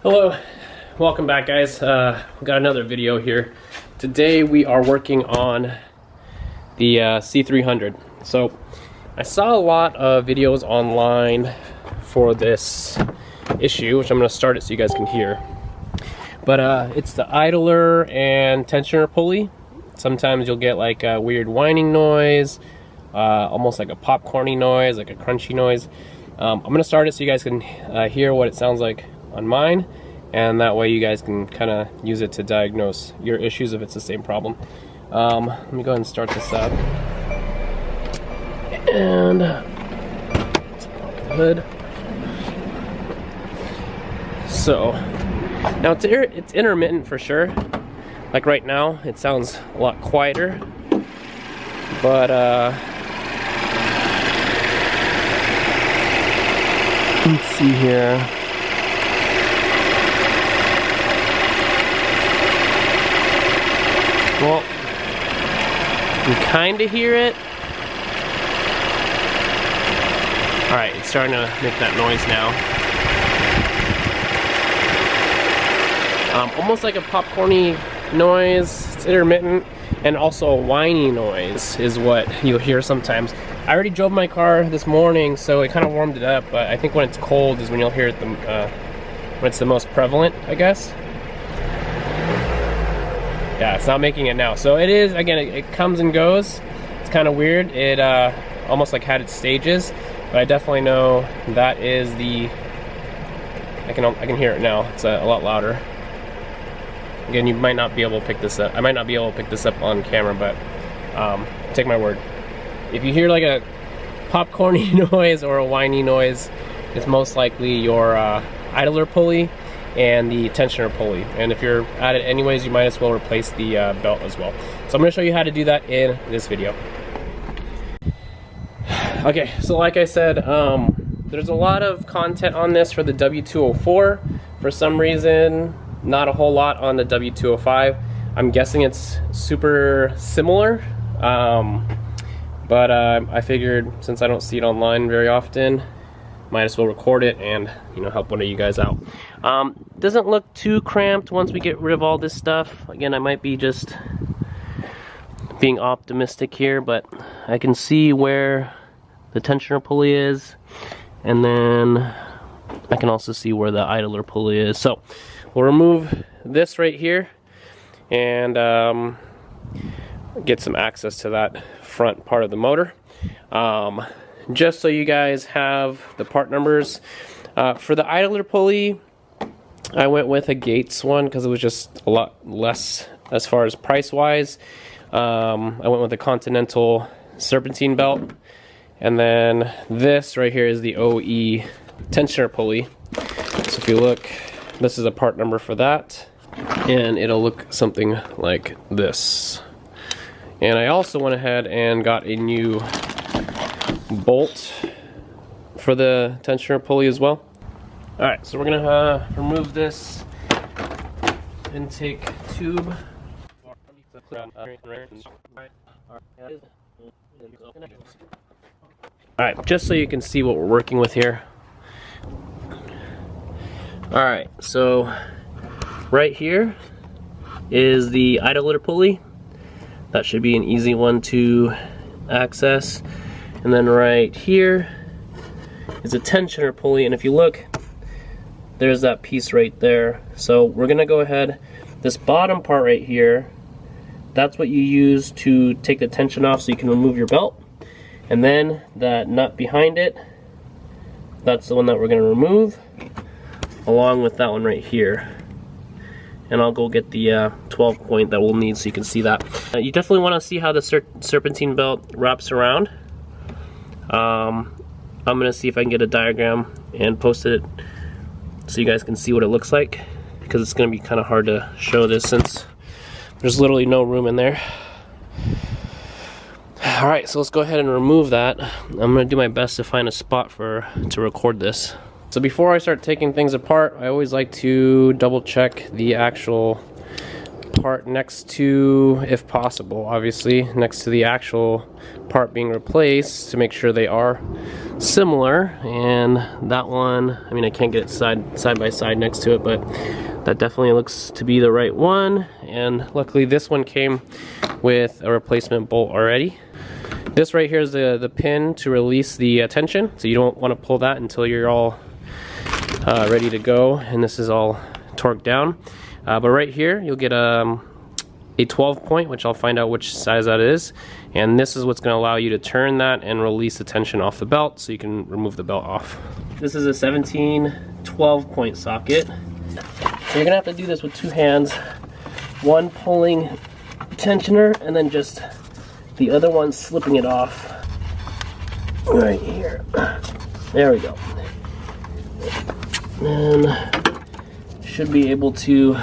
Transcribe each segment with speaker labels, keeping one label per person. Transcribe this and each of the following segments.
Speaker 1: Hello, welcome back guys. We got another video here. Today we are working on the C300. So I saw a lot of videos online for this issue, which I'm going to start it so you guys can hear. But it's the idler and tensioner pulley. Sometimes you'll get like a weird whining noise, almost like a popcorny noise, like a crunchy noise. I'm going to start it so you guys can hear what it sounds like on mine, and that way you guys can kind of use it to diagnose your issues if it's the same problem. Let me go ahead and start this up. And let's pop the hood. So now it's intermittent for sure. Like right now, it sounds a lot quieter, but let's see here. Well, you can kind of hear it. Alright, it's starting to make that noise now. Almost like a popcorny noise. It's intermittent, and also a whiny noise is what you'll hear sometimes. I already drove my car this morning, so it kind of warmed it up, but I think when it's cold is when you'll hear it when it's the most prevalent, I guess. Yeah, it's not making it now. So it is, again, it comes and goes. It's kind of weird. It almost like had its stages, but I definitely know that is the, I can hear it now. It's a lot louder. Again, you might not be able to pick this up. I might not be able to pick this up on camera, but take my word. If you hear like a popcorny noise or a whiny noise, it's most likely your idler pulley and the tensioner pulley. And if you're at it anyways, you might as well replace the belt as well. So I'm going to show you how to do that in this video. Okay, so like I said, there's a lot of content on this for the W204. For some reason, not a whole lot on the W205. I'm guessing it's super similar, but I figured since I don't see it online very often, might as well record it and, you know, help one of you guys out. Doesn't look too cramped once we get rid of all this stuff. Again, I might be just being optimistic here, but I can see where the tensioner pulley is, and then I can also see where the idler pulley is. So we'll remove this right here and get some access to that front part of the motor. Just so you guys have the part numbers. For the idler pulley, I went with a Gates one because it was just a lot less as far as price-wise. I went with a Continental serpentine belt. And then this right here is the OE tensioner pulley. So if you look, this is a part number for that. And it'll look something like this. And I also went ahead and got a new bolt for the tensioner pulley as well. Alright, so we're gonna remove this intake tube. Alright, just so you can see what we're working with here. Alright, so right here is the idler pulley. That should be an easy one to access. And then right here is a tensioner pulley, and if you look, there's that piece right there. So we're gonna go ahead, this bottom part right here, that's what you use to take the tension off so you can remove your belt. And then that nut behind it, that's the one that we're gonna remove, along with that one right here. And I'll go get the 12 point that we'll need so you can see that. You definitely wanna see how the serpentine belt wraps around. I'm gonna see if I can get a diagram and post it so you guys can see what it looks like, because it's gonna be kind of hard to show this since there's literally no room in there. Alright, so let's go ahead and remove that. I'm gonna do my best to find a spot to record this. So before I start taking things apart, I always like to double check the actual part next to, if possible, obviously, next to the actual part being replaced to make sure they are similar, and that one, I mean, I can't get it side by side next to it, but that definitely looks to be the right one. And luckily this one came with a replacement bolt already. This right here is the pin to release the tension, so you don't want to pull that until you're all ready to go and this is all torqued down. But right here you'll get a 12 point, which I'll find out which size that is, and this is what's going to allow you to turn that and release the tension off the belt so you can remove the belt off. This is a 17 12 point socket. So you're gonna have to do this with two hands, one pulling tensioner and then just the other one slipping it off right here. There we go. And should be able to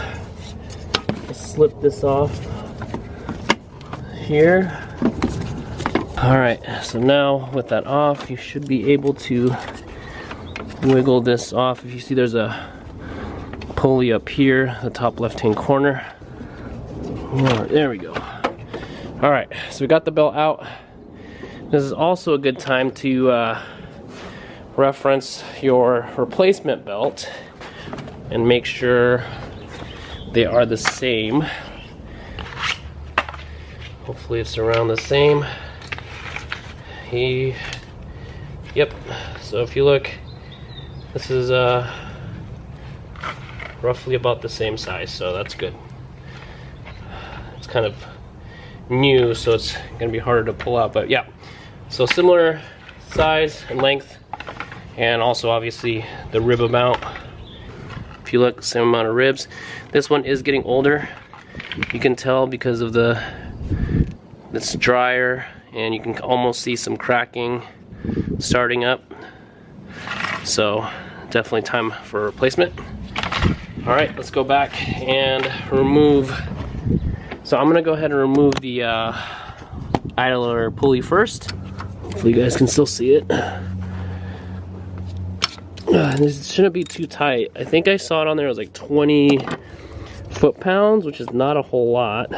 Speaker 1: slip this off here. Alright, so now with that off, you should be able to wiggle this off. If you see, there's a pulley up here, the top left hand corner. There we go. Alright, so we got the belt out. This is also a good time to reference your replacement belt and make sure they are the same. Hopefully it's around the same. Yep, so if you look, this is roughly about the same size, so that's good. It's kind of new, so it's gonna be harder to pull out, but yeah. So similar size and length, and also obviously the rib amount. If you look, same amount of ribs. This one is getting older. You can tell because of it's drier, and you can almost see some cracking starting up. So definitely time for a replacement. All right, let's go back and remove. So I'm gonna go ahead and remove the idler pulley first. Hopefully you guys can still see it. This shouldn't be too tight. I think I saw it on there, it was like 20 foot-pounds, which is not a whole lot.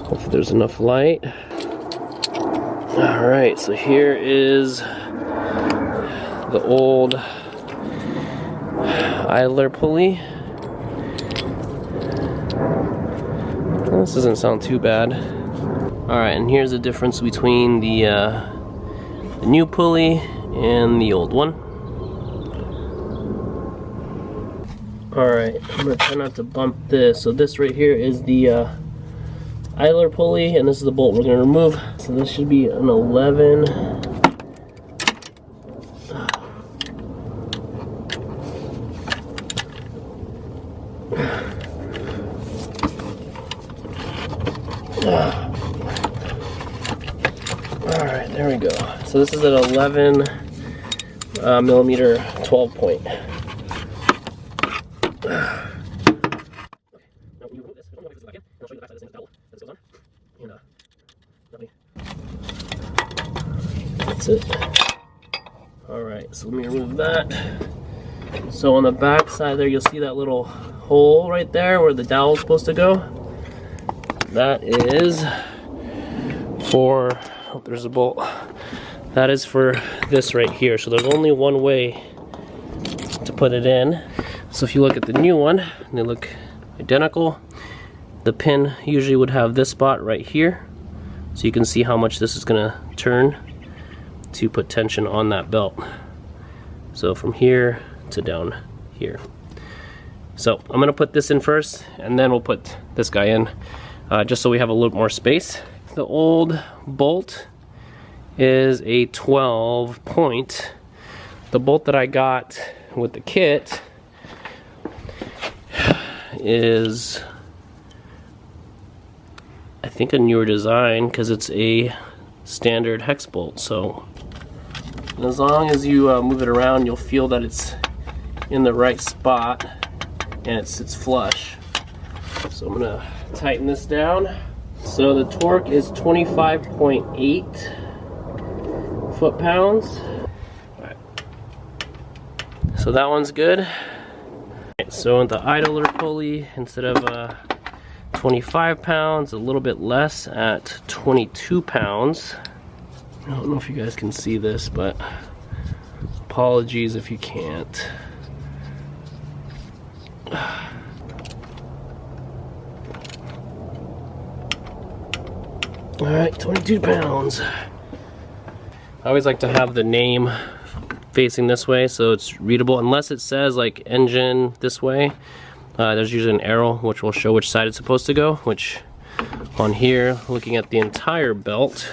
Speaker 1: Hopefully there's enough light. All right, so here is the old idler pulley. This doesn't sound too bad. All right, and here's the difference between the new pulley and the old one. All right, I'm gonna try not to bump this. So this right here is the idler pulley, and this is the bolt we're gonna remove. So this should be an 11. All right, there we go. So this is an 11 millimeter 12 point. That's it. All right, so let me remove that. So on the back side there, you'll see that little hole right there where the dowel is supposed to go. That is for, oh, there's a bolt. That is for this right here. So there's only one way to put it in. So if you look at the new one, they look identical. The pin usually would have this spot right here. So you can see how much this is gonna turn to put tension on that belt. So from here to down here. So I'm gonna put this in first, and then we'll put this guy in, just so we have a little more space. The old bolt is a 12 point. The bolt that I got with the kit is, I think, a newer design because it's a standard hex bolt. So as long as you move it around, you'll feel that it's in the right spot and it sits flush. So I'm gonna tighten this down. So the torque is 25.8 foot-pounds. All right. So that one's good. Right, so the idler pulley, instead of 25 pounds, a little bit less at 22 pounds. I don't know if you guys can see this, but apologies if you can't. Alright, 22 pounds. I always like to have the name facing this way so it's readable, unless it says like engine this way. There's usually an arrow which will show which side it's supposed to go, which on here, looking at the entire belt,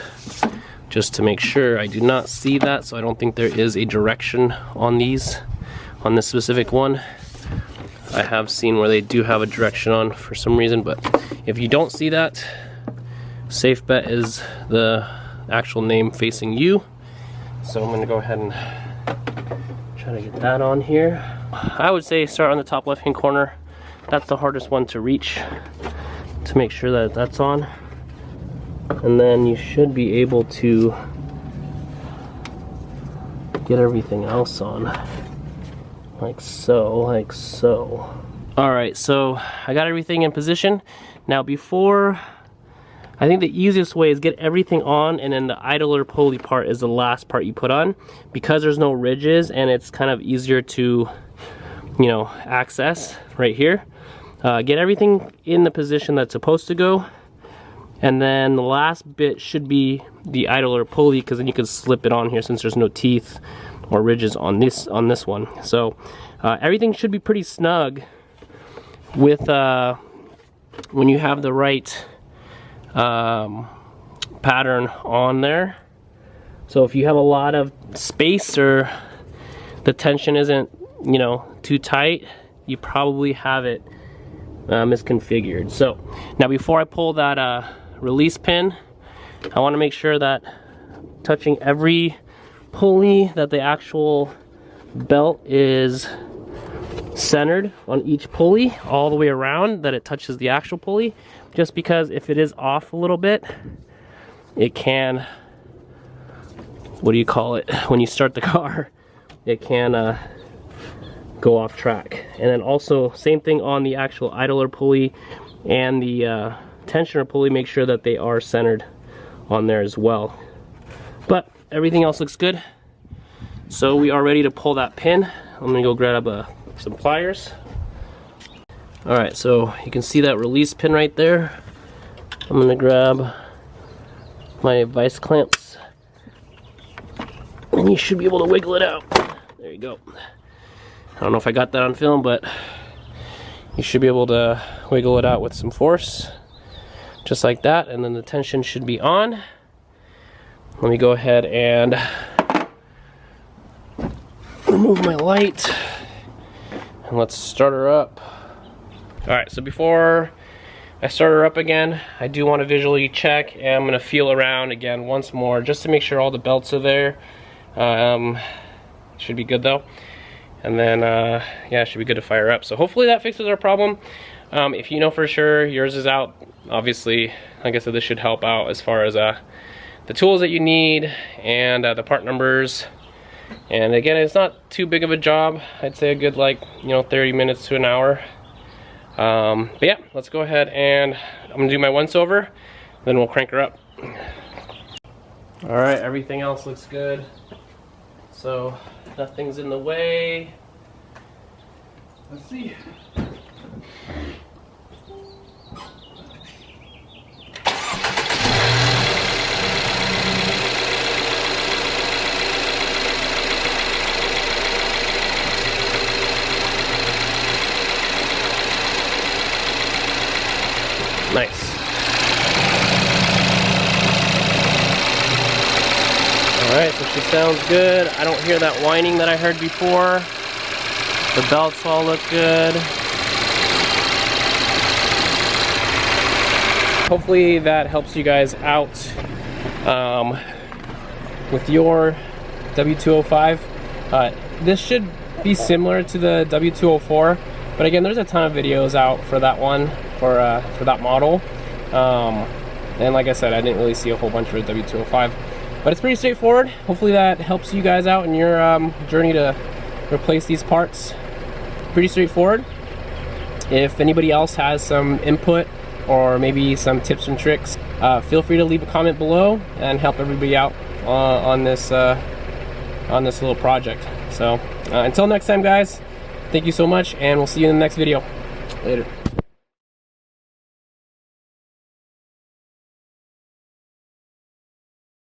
Speaker 1: just to make sure, I do not see that, so I don't think there is a direction on these, on this specific one. I have seen where they do have a direction on for some reason, but if you don't see that, safe bet is the actual name facing you. So I'm gonna go ahead and try to get that on here. I would say start on the top left hand corner. That's the hardest one to reach, to make sure that that's on. And then you should be able to get everything else on. Like so, like so. Alright, so I got everything in position. Now before, I think the easiest way is get everything on, and then the idler pulley part is the last part you put on, because there's no ridges and it's kind of easier to, you know, access right here. Get everything in the position that's supposed to go, and then the last bit should be the idler pulley, because then you can slip it on here since there's no teeth or ridges on this one. So everything should be pretty snug with when you have the right pattern on there. So if you have a lot of space or the tension isn't, you know, too tight, you probably have it misconfigured. So now before I pull that release pin, I want to make sure that touching every pulley, that the actual belt is centered on each pulley all the way around, that it touches the actual pulley, just because if it is off a little bit, it can, what do you call it, when you start the car, it can go off track. And then also same thing on the actual idler pulley and the tensioner pulley, make sure that they are centered on there as well. But everything else looks good, so we are ready to pull that pin. I'm gonna go grab some pliers. Alright, so you can see that release pin right there. I'm gonna grab my vice clamps, and you should be able to wiggle it out. There you go. I don't know if I got that on film, but you should be able to wiggle it out with some force, just like that, and then the tension should be on. Let me go ahead and remove my light, and let's start her up. Alright, so before I start her up again, I do want to visually check, and I'm going to feel around again once more just to make sure all the belts are there. Should be good though. And then, yeah, it should be good to fire up. So hopefully that fixes our problem. If you know for sure yours is out, obviously, like I said, this should help out as far as the tools that you need and the part numbers. And again, it's not too big of a job. I'd say a good, like, you know, 30 minutes to an hour. But yeah, let's go ahead and I'm gonna do my once over, then we'll crank her up. All right, everything else looks good. So nothing's in the way. Let's see. Nice. Alright, so she sounds good. I don't hear that whining that I heard before. The belts all look good. Hopefully that helps you guys out with your W205. This should be similar to the W204, but again, there's a ton of videos out for that one, for that model. And like I said, I didn't really see a whole bunch for the W205, but it's pretty straightforward. Hopefully that helps you guys out in your journey to replace these parts. Pretty straightforward. If anybody else has some input or maybe some tips and tricks, feel free to leave a comment below and help everybody out on this little project. So until next time, guys, thank you so much, and we'll see you in the next video. Later.